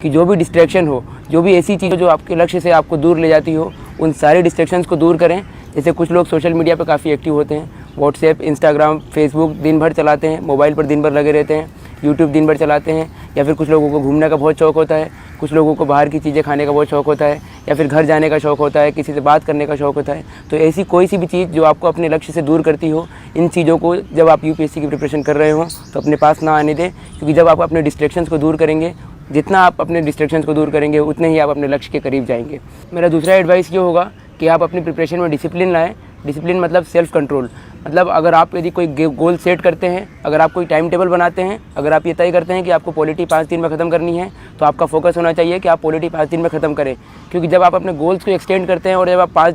कि जो भी डिस्ट्रैक्शन हो, जो भी ऐसी चीज़ जो आपके लक्ष्य से आपको दूर ले जाती हो, उन सारे डिस्ट्रैक्शंस को दूर करें। जैसे कुछ लोग सोशल मीडिया पर काफ़ी एक्टिव होते हैं, व्हाट्सएप, इंस्टाग्राम, फेसबुक दिन भर चलाते हैं, मोबाइल पर दिन भर लगे रहते हैं, यूट्यूब दिन भर चलाते हैं, या फिर कुछ लोगों को घूमने का बहुत शौक़ होता है, कुछ लोगों को बाहर की चीज़ें खाने का बहुत शौक़ होता है, या फिर घर जाने का शौक़ होता है, किसी से बात करने का शौक़ होता है। तो ऐसी कोई सी भी चीज़ जो आपको अपने लक्ष्य से दूर करती हो, इन चीज़ों को जब आप यूपीएससी की प्रिपरेशन कर रहे हो तो अपने पास ना आने दें, क्योंकि जब आप अपने डिस्ट्रैक्शंस को दूर करेंगे, जितना आप अपने डिस्ट्रैक्शंस को दूर करेंगे, उतने ही आप अपने लक्ष्य के करीब जाएंगे। मेरा दूसरा एडवाइस ये होगा कि आप अपनी प्रिपरेशन में डिसिप्लिन लाएँ। डिसिप्लिन मतलब सेल्फ कंट्रोल। मतलब अगर आप यदि कोई गोल सेट करते हैं, अगर आप कोई टाइम टेबल बनाते हैं, अगर आप ये तय करते हैं कि आपको पॉलिटी 5 दिन में ख़त्म करनी है, तो आपका फोकस होना चाहिए कि आप पॉलिटी 5 दिन में ख़त्म करें। क्योंकि जब आप अपने गोल्स को एक्सटेंड करते हैं और जब आप 5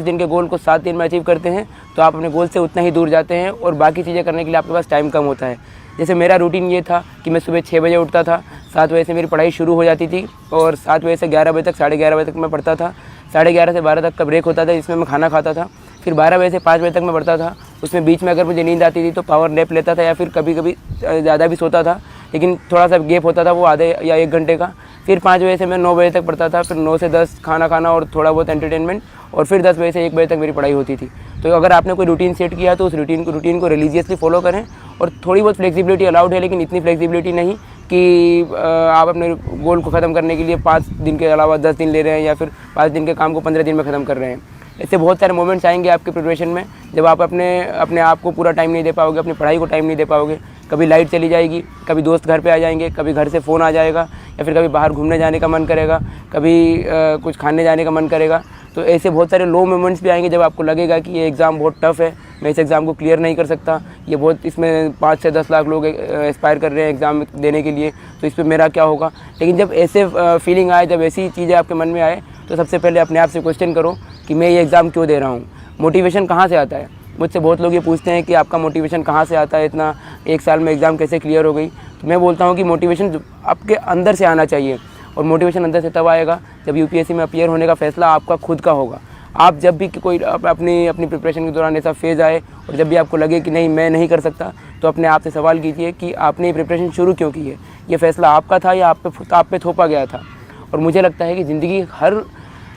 दिन के गोल को 7 दिन में अचीव करते हैं, तो आप अपने गोल से उतना ही दूर जाते हैं और बाकी चीज़ें करने के लिए आपके पास टाइम कम होता है। जैसे मेरा रूटीन ये था कि मैं सुबह 6 बजे उठता था, 7 बजे से मेरी पढ़ाई शुरू हो जाती थी और 7 बजे से 11 बजे तक, 11:30 बजे तक मैं पढ़ता था। 11:30 से 12 तक का ब्रेक होता था, जिसमें मैं खाना खाता था। फिर 12 बजे से 5 बजे तक मैं पढ़ता था। उसमें बीच में अगर मुझे नींद आती थी तो पावर नैप लेता था, या फिर कभी कभी ज़्यादा भी सोता था, लेकिन थोड़ा सा गैप होता था वो आधे या 1 घंटे का। फिर 5 बजे से मैं 9 बजे तक पढ़ता था, फिर 9 से 10 खाना खाना और थोड़ा बहुत एंटरटेनमेंट, और फिर 10 बजे से 1 बजे तक मेरी पढ़ाई होती थी। तो अगर आपने कोई रूटीन सेट किया तो उस रूटीन को रिलीजियसली फॉलो करें। और थोड़ी बहुत फ्लेक्सिबिलिटी अलाउड है, लेकिन इतनी फ्लेक्सिबिलिटी नहीं कि आप अपने गोल को ख़त्म करने के लिए 5 दिन के अलावा 10 दिन ले रहे हैं, या फिर 5 दिन के काम को 15 दिन में ख़त्म कर रहे हैं। ऐसे बहुत सारे मोमेंट्स आएंगे आपके प्रिपरेशन में जब आप अपने आप को पूरा टाइम नहीं दे पाओगे, अपनी पढ़ाई को टाइम नहीं दे पाओगे। कभी लाइट चली जाएगी, कभी दोस्त घर पे आ जाएंगे, कभी घर से फ़ोन आ जाएगा, या फिर कभी बाहर घूमने जाने का मन करेगा, कभी कुछ खाने जाने का मन करेगा। तो ऐसे बहुत सारे लो मोमेंट्स भी आएंगे जब आपको लगेगा कि ये एग्ज़ाम बहुत टफ है, मैं इस एग्ज़ाम को क्लियर नहीं कर सकता, ये बहुत इसमें 5 से 10 लाख लोग एस्पायर कर रहे हैं एग्ज़ाम देने के लिए, तो इस पर मेरा क्या होगा। लेकिन जब ऐसे फीलिंग आए, जब ऐसी चीज़ें आपके मन में आए, तो सबसे पहले अपने आप से क्वेश्चन करो कि मैं ये एग्ज़ाम क्यों दे रहा हूँ। मोटिवेशन कहाँ से आता है। मुझसे बहुत लोग ये पूछते हैं कि आपका मोटिवेशन कहाँ से आता है, इतना 1 साल में एग्ज़ाम कैसे क्लियर हो गई। तो मैं बोलता हूँ कि मोटिवेशन आपके अंदर से आना चाहिए, और मोटिवेशन अंदर से तब आएगा जब यूपीएससी में अपीयर होने का फ़ैसला आपका खुद का होगा। आप जब भी कोई अपनी प्रिपरेशन के दौरान ऐसा फेज़ आए और जब भी आपको लगे कि नहीं मैं नहीं कर सकता, तो अपने आप से सवाल कीजिए कि आपने ये प्रिपरेशन शुरू क्यों की है। ये फ़ैसला आपका था या आप पे थोपा गया था। और मुझे लगता है कि ज़िंदगी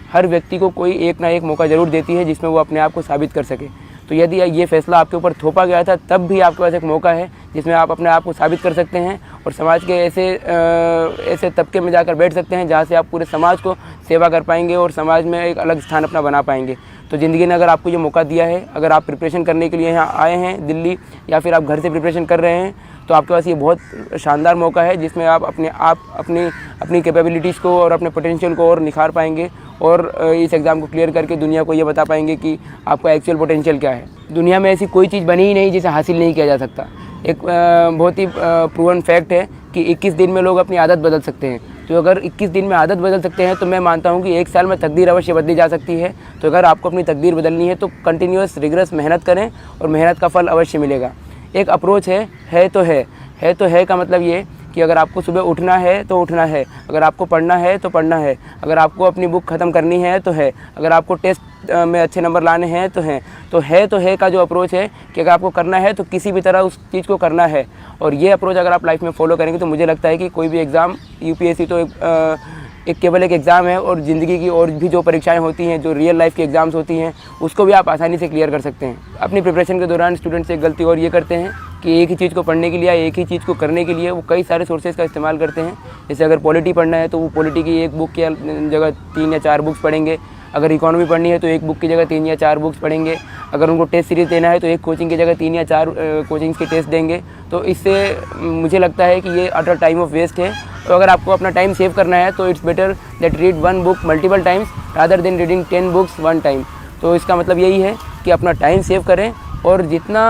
हर व्यक्ति को कोई एक ना एक मौका ज़रूर देती है जिसमें वो अपने आप को साबित कर सके। तो यदि ये फ़ैसला आपके ऊपर थोपा गया था, तब भी आपके पास एक मौका है जिसमें आप अपने आप को साबित कर सकते हैं और समाज के ऐसे तबके में जाकर बैठ सकते हैं जहाँ से आप पूरे समाज को सेवा कर पाएंगे और समाज में एक अलग स्थान अपना बना पाएंगे। तो ज़िंदगी ने अगर आपको ये मौका दिया है, अगर आप प्रिपरेशन करने के लिए यहाँ आए हैं दिल्ली, या फिर आप घर से प्रिपरेशन कर रहे हैं, तो आपके पास ये बहुत शानदार मौका है जिसमें आप अपनी कैपेबिलिटीज़ को और अपने पोटेंशियल को और निखार पाएंगे, और इस एग्ज़ाम को क्लियर करके दुनिया को ये बता पाएंगे कि आपका एक्चुअल पोटेंशियल क्या है। दुनिया में ऐसी कोई चीज़ बनी ही नहीं जिसे हासिल नहीं किया जा सकता। एक बहुत ही प्रूवन फैक्ट है कि 21 दिन में लोग अपनी आदत बदल सकते हैं। तो अगर 21 दिन में आदत बदल सकते हैं, तो मैं मानता हूँ कि 1 साल में तकदीर अवश्य बदली जा सकती है। तो अगर आपको अपनी तकदीर बदलनी है तो कंटिन्यूअस रिगरस मेहनत करें और मेहनत का फल अवश्य मिलेगा। एक अप्रोच है तो है का मतलब ये कि अगर आपको सुबह उठना है तो उठना है, अगर आपको पढ़ना है तो पढ़ना है, अगर आपको अपनी बुक ख़त्म करनी है तो है, अगर आपको टेस्ट में अच्छे नंबर लाने हैं तो है का जो अप्रोच है कि अगर आपको करना है तो किसी भी तरह उस चीज़ को करना है। और ये अप्रोच अगर आप लाइफ में फॉलो करेंगे तो मुझे लगता है कि कोई भी एग्ज़ाम, यूपीएससी तो केवल एक एग्ज़ाम है, और ज़िंदगी की और भी जो परीक्षाएं होती हैं, जो रियल लाइफ की एग्ज़ाम्स होती हैं, उसको भी आप आसानी से क्लियर कर सकते हैं। अपनी प्रिपरेशन के दौरान स्टूडेंट्स एक गलती और ये करते हैं कि एक ही चीज़ को पढ़ने के लिए, एक ही चीज़ को करने के लिए वो कई सारे सोर्सेज़ का इस्तेमाल करते हैं। जैसे अगर पॉलिटी पढ़ना है तो वो पॉलिटी की एक बुक की जगह 3 या 4 बुक्स पढ़ेंगे। अगर इकोनॉमी पढ़नी है तो एक बुक की जगह 3 या 4 बुक्स पढ़ेंगे। अगर उनको टेस्ट सीरीज़ देना है तो एक कोचिंग की जगह 3 या 4 कोचिंग्स के टेस्ट देंगे। तो इससे मुझे लगता है कि ये अटर टाइम ऑफ वेस्ट है। तो अगर आपको अपना टाइम सेव करना है तो it's better that read 1 book multiple times rather than reading 10 books 1 time. तो इसका मतलब यही है कि अपना टाइम सेव करें, और जितना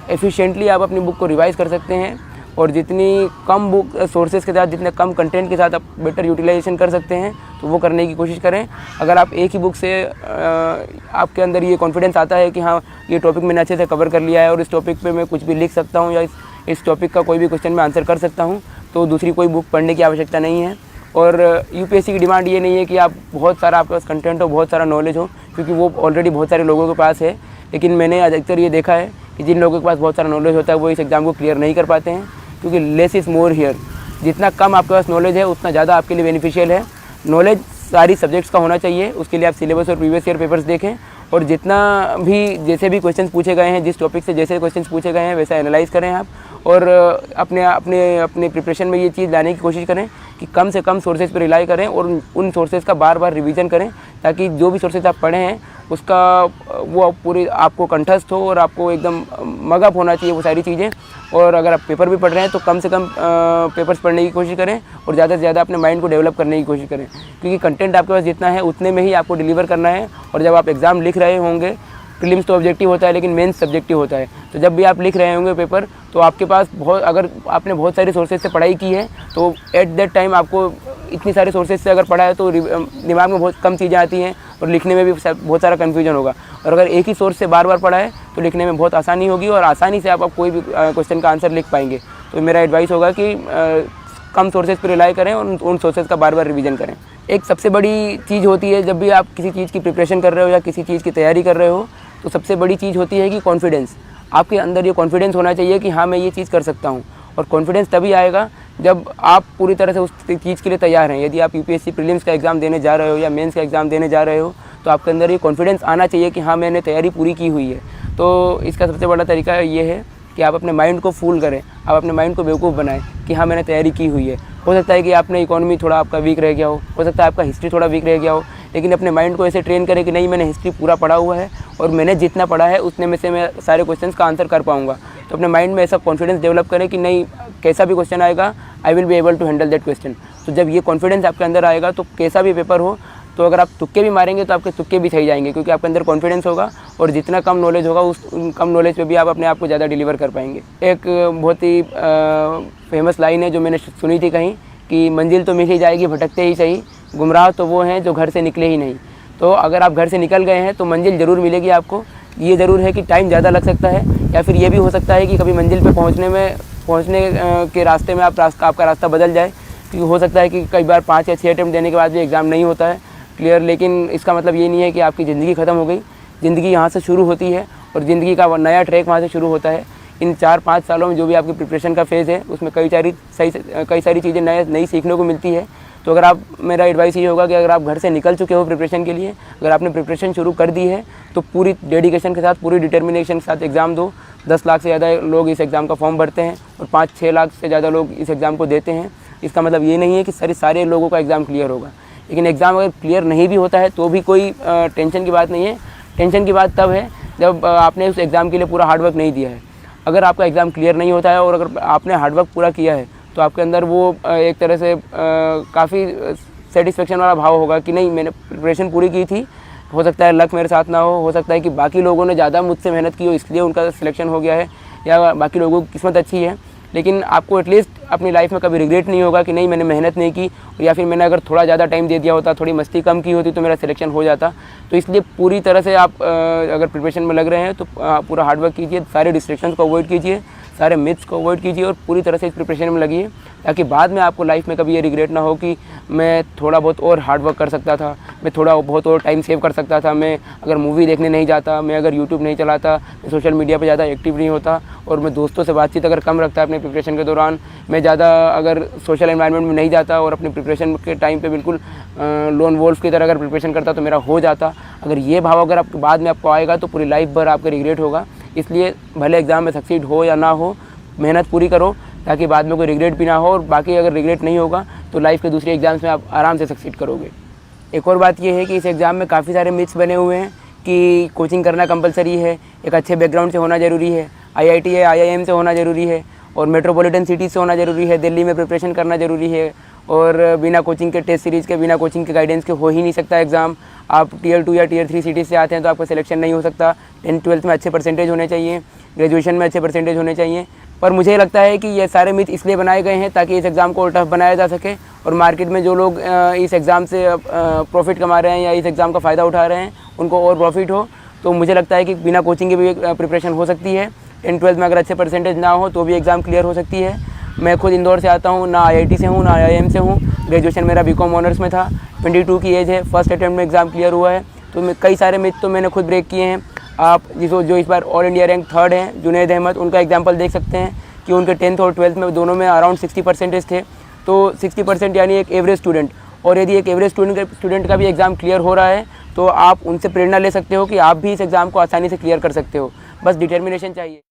एफिशिएंटली आप अपनी बुक को रिवाइज़ कर सकते हैं और जितनी कम बुक सोर्सेज के साथ, जितने कम कंटेंट के साथ आप बेटर यूटिलाइजेशन कर सकते हैं, तो वो करने की कोशिश करें। अगर आप एक ही बुक से आपके अंदर ये कॉन्फिडेंस आता है कि हाँ ये टॉपिक मैंने अच्छे से कवर कर लिया है और इस टॉपिक पे मैं कुछ भी लिख सकता हूँ, या इस टॉपिक का कोई भी क्वेश्चन मैं आंसर कर सकता हूँ, तो दूसरी कोई बुक पढ़ने की आवश्यकता नहीं है। और यूपीएससी की डिमांड ये नहीं है कि आप बहुत सारा आपके पास कंटेंट हो, बहुत सारा नॉलेज हो, क्योंकि वो ऑलरेडी बहुत सारे लोगों के पास है। लेकिन मैंने अधिकतर ये देखा है कि जिन लोगों के पास बहुत सारा नॉलेज होता है वो इस एग्ज़ाम को क्लियर नहीं कर पाते हैं, क्योंकि लेस इज़ मोर हियर। जितना कम आपके पास नॉलेज है उतना ज़्यादा आपके लिए बेनिफिशियल है। नॉलेज सारी सब्जेक्ट्स का होना चाहिए, उसके लिए आप सिलेबस और प्रीवियस ईयर पेपर्स देखें और जितना भी जैसे भी क्वेश्चन पूछे गए हैं, जिस टॉपिक से जैसे क्वेश्चन पूछे गए हैं वैसा एनालाइज करें आप, और अपने अपने अपने प्रिपरेशन में ये चीज़ लाने की कोशिश करें कि कम से कम सोर्सेज पर रिलाई करें और उन सोर्सेज का बार बार रिवीजन करें, ताकि जो भी सोर्सेज आप पढ़े हैं उसका वो पूरी आपको कंठस्थ हो और आपको एकदम मगअप होना चाहिए वो सारी चीज़ें। और अगर आप पेपर भी पढ़ रहे हैं तो कम से कम पेपर्स पढ़ने की कोशिश करें और ज़्यादा से ज़्यादा अपने माइंड को डेवलप करने की कोशिश करें, क्योंकि कंटेंट आपके पास जितना है उतने में ही आपको डिलीवर करना है। और जब आप एग्ज़ाम लिख रहे होंगे, प्रीलिम्स तो ऑब्जेक्टिव होता है लेकिन मेंस सब्जेक्टिव होता है, तो जब भी आप लिख रहे होंगे पेपर तो आपके पास अगर आपने बहुत सारे सोर्सेज से पढ़ाई की है तो एट दैट टाइम आपको इतनी सारे सोर्सेज से अगर पढ़ा है तो दिमाग में बहुत कम चीज़ें आती हैं और लिखने में भी बहुत सारा कन्फ्यूजन होगा। और अगर एक ही सोर्स से बार बार पढ़ा है तो लिखने में बहुत आसानी होगी और आसानी से आप कोई भी क्वेश्चन का आंसर लिख पाएंगे। तो मेरा एडवाइस होगा कि कम सोर्सेज पर रिलाई करें और उन सोर्सेज का बार बार रिवीजन करें। एक सबसे बड़ी चीज़ होती है जब भी आप किसी चीज़ की प्रिपरेशन कर रहे हो या किसी चीज़ की तैयारी कर रहे हो, तो सबसे बड़ी चीज़ होती है कि कॉन्फिडेंस। आपके अंदर ये कॉन्फिडेंस होना चाहिए कि हाँ मैं ये चीज़ कर सकता हूँ। और कॉन्फिडेंस तभी आएगा जब आप पूरी तरह से उस चीज़ के लिए तैयार हैं। यदि आप यूपीएससी प्रीलिम्स का एग्ज़ाम देने जा रहे हो या मेंस का एग्ज़ाम देने जा रहे हो तो आपके अंदर ये कॉन्फिडेंस आना चाहिए कि हाँ मैंने तैयारी पूरी की हुई है। तो इसका सबसे बड़ा तरीका ये है कि आप अपने माइंड को फूल करें, आप अपने माइंड को बेवकूफ़ बनाएं कि हाँ मैंने तैयारी की हुई है। हो सकता है कि आपने इकोनॉमी थोड़ा आपका वीक रह गया हो सकता है आपका हिस्ट्री थोड़ा वीक रह गया हो, लेकिन अपने माइंड को ऐसे ट्रेन करें कि नहीं मैंने हिस्ट्री पूरा पढ़ा हुआ है और मैंने जितना पढ़ा है उतने में से मैं सारे क्वेश्चंस का आंसर कर पाऊंगा। तो अपने माइंड में ऐसा कॉन्फिडेंस डेवलप करें कि नहीं कैसा भी क्वेश्चन आएगा I will be able to handle that question. तो जब ये कॉन्फिडेंस आपके अंदर आएगा तो कैसा भी पेपर हो, तो अगर आप तुक्के भी मारेंगे तो आपके तुक्के भी सही जाएंगे, क्योंकि आपके अंदर कॉन्फिडेंस होगा और जितना कम नॉलेज होगा उस कम नॉलेज पे भी आप अपने आप को ज़्यादा डिलीवर कर पाएंगे। एक बहुत ही फेमस लाइन है जो मैंने सुनी थी कहीं कि मंजिल तो मिल ही जाएगी भटकते ही सही, गुमराह तो वो हैं जो घर से निकले ही नहीं। तो अगर आप घर से निकल गए हैं तो मंजिल ज़रूर मिलेगी आपको। ये ज़रूर है कि टाइम ज़्यादा लग सकता है या फिर ये भी हो सकता है कि कभी मंजिल पे पहुंचने के रास्ते में आपका रास्ता बदल जाए, क्योंकि हो सकता है कि कई बार 5 या 6 अटेम्प्ट देने के बाद भी एग्ज़ाम नहीं होता है क्लियर। लेकिन इसका मतलब ये नहीं है कि आपकी ज़िंदगी ख़त्म हो गई। ज़िंदगी यहाँ से शुरू होती है और ज़िंदगी का नया ट्रैक वहाँ से शुरू होता है। इन 4-5 सालों में जो भी आपकी प्रिपरेशन का फेज़ है उसमें कई सारी चीज़ें नई सीखने को मिलती है। तो अगर आप मेरा एडवाइस ये होगा कि अगर आप घर से निकल चुके हो प्रिपरेशन के लिए, अगर आपने प्रिपरेशन शुरू कर दी है तो पूरी डेडिकेशन के साथ, पूरी डिटर्मिनेशन के साथ एग्ज़ाम दो। 10 लाख से ज़्यादा लोग इस एग्ज़ाम का फॉर्म भरते हैं और 5-6 लाख से ज़्यादा लोग इस एग्ज़ाम को देते हैं। इसका मतलब ये नहीं है कि सारे लोगों का एग्ज़ाम क्लियर होगा, लेकिन एग्ज़ाम अगर क्लियर नहीं भी होता है तो भी कोई टेंशन की बात नहीं है। टेंशन की बात तब है जब आपने उस एग्ज़ाम के लिए पूरा हार्डवर्क नहीं दिया है। अगर आपका एग्ज़ाम क्लियर नहीं होता है और अगर आपने हार्डवर्क पूरा किया है तो आपके अंदर वो एक तरह से काफ़ी सेटिस्फेक्शन वाला भाव होगा कि नहीं मैंने प्रिपरेशन पूरी की थी। हो सकता है लक मेरे साथ ना हो सकता है कि बाकी लोगों ने ज़्यादा मुझसे मेहनत की हो इसलिए उनका सिलेक्शन हो गया है, या बाकी लोगों की किस्मत अच्छी है। लेकिन आपको एटलीस्ट अपनी लाइफ में कभी रिग्रेट नहीं होगा कि नहीं मैंने मेहनत नहीं की, या फिर मैंने अगर थोड़ा ज़्यादा टाइम दे दिया होता, थोड़ी मस्ती कम की होती तो मेरा सिलेक्शन हो जाता। तो इसलिए पूरी तरह से आप अगर प्रिपरेशन में लग रहे हैं तो पूरा हार्डवर्क कीजिए, सारे डिस्ट्रैक्शंस को अवॉइड कीजिए, सारे मिथ्स को अवॉइड कीजिए और पूरी तरह से इस प्रिपरेशन में लगिए, ताकि बाद में आपको लाइफ में कभी ये रिग्रेट ना हो कि मैं थोड़ा बहुत और हार्ड वर्क कर सकता था, मैं थोड़ा बहुत और टाइम सेव कर सकता था, मैं अगर मूवी देखने नहीं जाता, मैं अगर यूट्यूब नहीं चलाता, मैं सोशल मीडिया पे ज़्यादा एक्टिव नहीं होता और मैं दोस्तों से बातचीत अगर कम रखता अपने प्रिपरेशन के दौरान, मैं ज़्यादा अगर सोशल एनवायरनमेंट में नहीं जाता और अपने प्रिपरेशन के टाइम पे बिल्कुल लोन वोल्फ की तरह अगर प्रिपरेशन करता तो मेरा हो जाता। अगर ये भाव अगर आपके बाद में आपको आएगा तो पूरी लाइफ भर आपका रिग्रेट होगा। इसलिए भले एग्ज़ाम में सक्सीड हो या ना हो, मेहनत पूरी करो ताकि बाद में कोई रिग्रेट भी ना हो, और बाकी अगर रिग्रेट नहीं होगा तो लाइफ के दूसरे एग्ज़ाम्स में आप आराम से सक्सीड करोगे। एक और बात यह है कि इस एग्ज़ाम में काफ़ी सारे मिथ्स बने हुए हैं कि कोचिंग करना कंपलसरी है, एक अच्छे बैकग्राउंड से होना ज़रूरी है, IIT या IIM से होना ज़रूरी है और मेट्रोपॉलिटन सिटी से होना ज़रूरी है, दिल्ली में प्रिपरेशन करना ज़रूरी है और बिना कोचिंग के टेस्ट सीरीज़ के, बिना कोचिंग के गाइडेंस के हो ही नहीं सकता एग्ज़ाम। आप Tier 2 या Tier 3 सिटी से आते हैं तो आपका सिलेक्शन नहीं हो सकता। 10th-12th में अच्छे परसेंटेज होने चाहिए, ग्रेजुएशन में अच्छे परसेंटेज होने चाहिए। पर मुझे लगता है कि ये सारे मिथ इसलिए बनाए गए हैं ताकि इस एग्ज़ाम को और टफ बनाया जा सके, और मार्केट में जो लोग इस एग्ज़ाम से प्रॉफिट कमा रहे हैं या इस एग्ज़ाम का फ़ायदा उठा रहे हैं उनको और प्रॉफिट हो। तो मुझे लगता है कि बिना कोचिंग के भी प्रिपरेशन हो सकती है। 10th-12th में अगर अच्छे परसेंटेज ना हो तो भी एग्ज़ाम क्लियर हो सकती है। मैं खुद इंदौर से आता हूँ, ना IIT से हूँ ना IIM से हूँ, ग्रेजुएशन मेरा BCom ऑनर्स में था, 22 की एज है, फर्स्ट अटैम्प्ट में एग्ज़ाम क्लियर हुआ है। तो कई सारे मिथ तो मैंने खुद ब्रेक किए हैं। आप जो इस बार ऑल इंडिया रैंक 3rd हैं, जुनैद अहमद, उनका एग्जाम्पल देख सकते हैं कि उनके 10th और 12th में दोनों में अराउंड 60 परसेंटेज थे। तो 60% यानी एक एवरेज स्टूडेंट। और यदि एक एवरेज स्टूडेंट का भी एग्ज़ाम क्लियर हो रहा है तो आप उनसे प्रेरणा ले सकते हो कि आप भी इस एग्ज़ाम को आसानी से क्लियर कर सकते हो, बस डिटर्मिनेशन चाहिए।